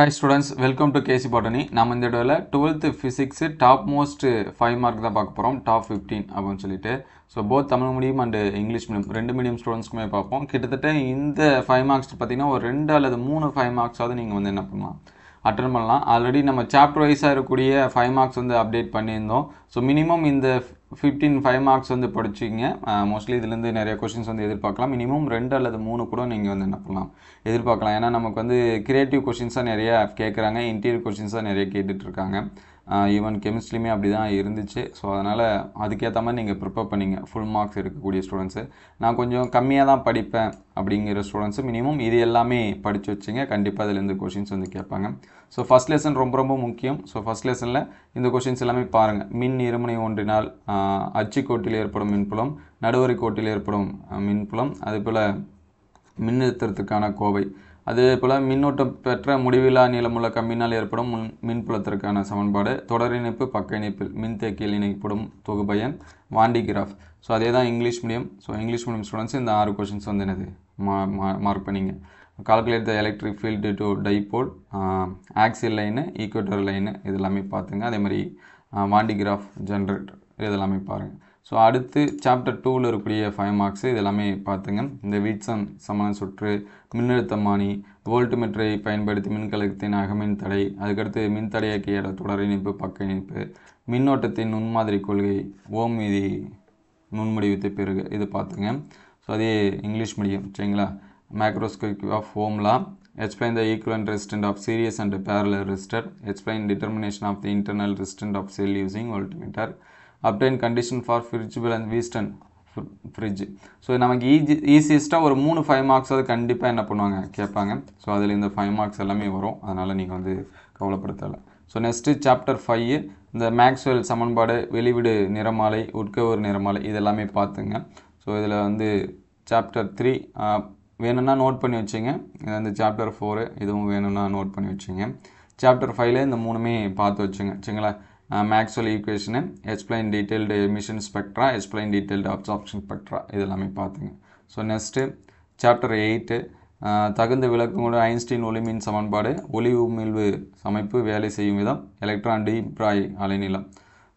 Hi students, welcome to KC Botany. நம்ம இந்த வீடியோல 12th physics top most 5 mark தான் பார்க்க போறோம். top 15 அப்படினு சொல்லிட்டு. So both Tamil medium and English medium ரெண்டு மீடியம் ஸ்டூடண்ட்ஸ்க்குமே பார்ப்போம். கிட்டத்தட்ட இந்த 5 marks பார்த்தீங்கன்னா ஒரு 2 அல்லது 3 5 marks ஆவது நீங்க வந்து என்ன பண்ணலாம் அட்டெண்ட் பண்ணலாம். ஆல்ரெடி நம்ம சாப்டர் வைஸா இருக்கக்கூடிய 5 marks வந்து அப்டேட் பண்ணியிருந்தோம். ஸோ மினிமம் இந்த 15 5 marks வந்து படிச்சிங்க. மோஸ்ட்லி இதுலேருந்து நிறைய கொஸ்டின்ஸ் வந்து எதிர்பார்க்கலாம். மினிமம் 2 அல்லது 3 கூட நீங்கள் வந்து என்ன பண்ணலாம் எதிர்பார்க்கலாம். ஏன்னா நமக்கு வந்து கிரியேட்டிவ் கொஸ்டின்ஸாக நிறைய கேட்குறாங்க, இன்டீரியர் கொஸ்டின்ஸாக நிறைய கேட்டுட்ருக்காங்க. ஈவன் கெமிஸ்ட்ரியுமே அப்படி தான் இருந்துச்சு. ஸோ அதனால் அதுக்கேற்ற மாதிரி நீங்கள் ப்ரிப்பேர் பண்ணிங்க ஃபுல் மார்க்ஸ் எடுக்கக்கூடிய ஸ்டூடெண்ட்ஸு. நான் கொஞ்சம் கம்மியாக தான் படிப்பேன் அப்படிங்கிற ஸ்டூடெண்ட்ஸு மினிமம் இது எல்லாமே படித்து வச்சுங்க. கண்டிப்பாக அதுலேருந்து கொஷின்ஸ் வந்து கேட்பாங்க. ஸோ ஃபஸ்ட் லெசன் ரொம்ப ரொம்ப முக்கியம். ஸோ ஃபஸ்ட் லெசனில் இந்த கொஷின்ஸ் எல்லாமே பாருங்கள். மின் இருமுனை ஒன்றினால் அச்சுக்கோட்டில் ஏற்படும் மின்புலம், நடுவரை கோட்டில் ஏற்படும் மின்புலம், அதேபோல் மின்னழுத்தத்திற்கான கோவை, அதே போல் மின்னோட்டம் பெற்ற முடிவில்லா நீளமுள்ள கம்பினால் ஏற்படும் மின்புலத்திற்கான சமன்பாடு, தொடர் இணைப்பு பக்க இணைப்பில் மின்தேக்கியில் இணைப்படும் தொகுபயன், வாண்டி கிராஃப். ஸோ அதே தான் English medium. So English medium students இந்த 6 கொஷின்ஸ் வந்து என்னது மார்க் பண்ணிங்க. Calculate the electric field to dipole, axial line, equator line இது எல்லாமே பார்த்துங்க. அதே மாதிரி வாண்டி கிராஃப், ஜென்ரேட்டர் இதெல்லாமே பாருங்கள். ஸோ அடுத்து சாப்டர் 2ல் இருக்கக்கூடிய 5 மார்க்ஸு இதெல்லாமே பார்த்துங்க. இந்த வீட்சன் சமண சுற்று, மின்னழுத்தமானி, வோல்ட்மீட்டரை பயன்படுத்தி மின்கலத்தின் அகமின் தடை, அதுக்கடுத்து மின்தடையாக்கிய தொடர் இணைப்பு பக்க இணைப்பு, மின்னோட்டத்தின் நுண்மாதிரி கொள்கை, ஓம் விதி நுண்முடிவுத்தை பெறுக இது பார்த்துங்க. ஸோ அதே இங்கிலீஷ் மீடியம் சரிங்களா. Macroscope of Ohm law, explain the equivalent resistance of series and parallel resistor, explain determination of the internal resistance of cell using voltmeter, obtain condition for frigible and Wheaton fridge. So நமக்கு ஈஸியஸ்ட்டாக ஒரு 3-5 marks அது கண்டிப்பாக என்ன பண்ணுவாங்க கேட்பாங்க. So அதில் இந்த 5 marks எல்லாமே வரும். அதனால் நீங்கள் வந்து கவலைப்படுத்தலை. ஸோ நெக்ஸ்ட்டு சாப்டர் 5 இந்த மேக்ஸ்வெல் சமன்பாடு, வெளிவிடு நிறமாலை, உட்கவர் நிறமாலை இதெல்லாமே பார்த்துங்க. ஸோ இதில் வந்து சாப்டர் 3 வேணும்னா நோட் பண்ணி வச்சுங்க. இது வந்து சாப்டர் 4 இதுவும் வேணும்னா நோட் பண்ணி வச்சுங்க. சாப்டர் 5ல் இந்த 3மே பார்த்து வச்சுங்க சரிங்களா. Maxwell equation, explain detailed emission spectra, explain detailed absorption spectra இதெல்லாமே பார்த்துங்க. ஸோ நெக்ஸ்ட்டு சாப்டர் 8 தகுந்த விளக்கங்களோட ஐன்ஸ்டீன் ஒளிமின் சமன்பாடு, ஒளி உமிழ்வு அமைப்பு, வேலை செய்யும் விதம், எலக்ட்ரான் டி பிராய் அலைநீளம்.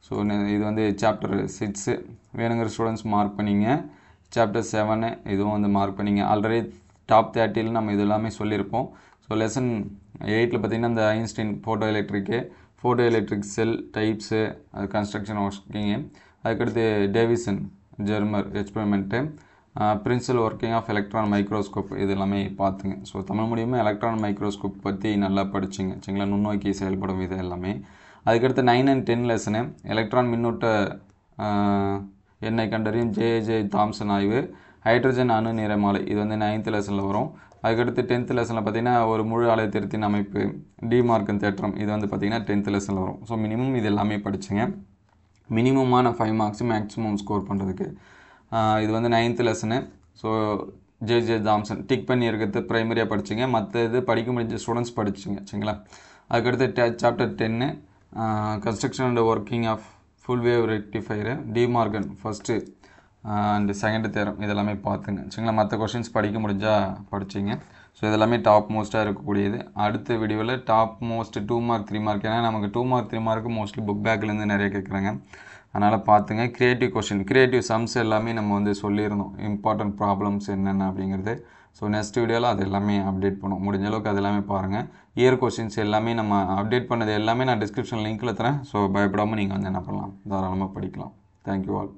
ஸோ இது வந்து சாப்டர் 6 வேணுங்கிற ஸ்டூடெண்ட்ஸ் மார்க் பண்ணிங்க. சாப்டர் 7 இதுவும் வந்து மார்க் பண்ணிங்க. ஆல்ரெடி டாப் 30ல் நம்ம இது எல்லாமே சொல்லியிருப்போம். ஸோ லெசன் 8ல் பார்த்திங்கன்னா இந்த Einstein photo electric cell types, அது கன்ஸ்ட்ரக்ஷன் ஒர்க்கிங்கு, அதுக்கடுத்து Davisson Germer experiment, principle working of electron microscope இது எல்லாமே பார்த்துங்க. ஸோ தமிழ் மூலியமாக எலக்ட்ரான் மைக்ரோஸ்கோப் பற்றி நல்லா படிச்சுங்க சரிங்களா. நுண்ணோக்கி செயல்படும் இது எல்லாமே. அதுக்கடுத்து 9 and 10 லெசனு எலக்ட்ரான் மின்னோட்ட எண்ணை கண்டறியும் ஜே தாம்சன் ஆய்வு, ஹைட்ரஜன் அணு நிறமாலை இது வந்து 9th லெசனில் வரும். அதுக்கடுத்து 10th லெசனில் பார்த்திங்கன்னா ஒரு முழு அலைத்திருத்தின் அமைப்பு, டிமார்கன் தேற்றம் இது வந்து பார்த்திங்கன்னா 10th லெசனில் வரும். ஸோ மினிமம் இது எல்லாமே படிச்சுங்க. மினிமமான 5 மார்க்ஸ் மேக்ஸிமம் ஸ்கோர் பண்ணுறதுக்கு இது வந்து 9th lesson. So J Thomson tick பண்ணி இருக்கிறது ப்ரைமரியாக படிச்சுங்க. மற்ற இது படிக்க முடிஞ்ச ஸ்டூடெண்ட்ஸ் படிச்சுங்க சரிங்களா. அதுக்கடுத்து chapter 10 construction and working of full wave rectifier, De Morgan first and second theorem இதெல்லாமே பார்த்துங்க சரிங்களா. மற்ற கொஷின்ஸ் படிக்க முடிஞ்சால் படிச்சிங்க. ஸோ இதெல்லாமே டாப் மோஸ்ட்டாக இருக்கக்கூடியது. அடுத்த வீடியோவில் டாப் மோஸ்ட் 2 மார்க் 3 மார்க், ஏன்னா நமக்கு 2 மார்க் 3 மார்க்கு மோஸ்ட்லி புக் பேக்லேருந்து நிறைய கேட்குறாங்க. அதனால் பார்த்துங்க. கிரியேட்டிவ் சம்ஸ் எல்லாமே நம்ம வந்து சொல்லியிருந்தோம், இம்பார்ட்டன்ட் ப்ராப்ளம்ஸ் என்னென்ன அப்படிங்கிறது. ஸோ நெக்ஸ்ட் வீடியோவில் அது எல்லாமே அப்டேட் பண்ணுவோம். முடிஞ்ச அளவுக்கு அது எல்லாமே பாருங்கள். இயர் கொஸ்டின்ஸ் எல்லாமே நம்ம அப்டேட் பண்ணது எல்லாமே நான் டிஸ்கிரிப்ஷன் லிங்க்கில் தரேன். ஸோ பயப்படாமல் நீங்கள் வந்து என்ன பண்ணலாம், தாராளமாக படிக்கலாம். Thank you all.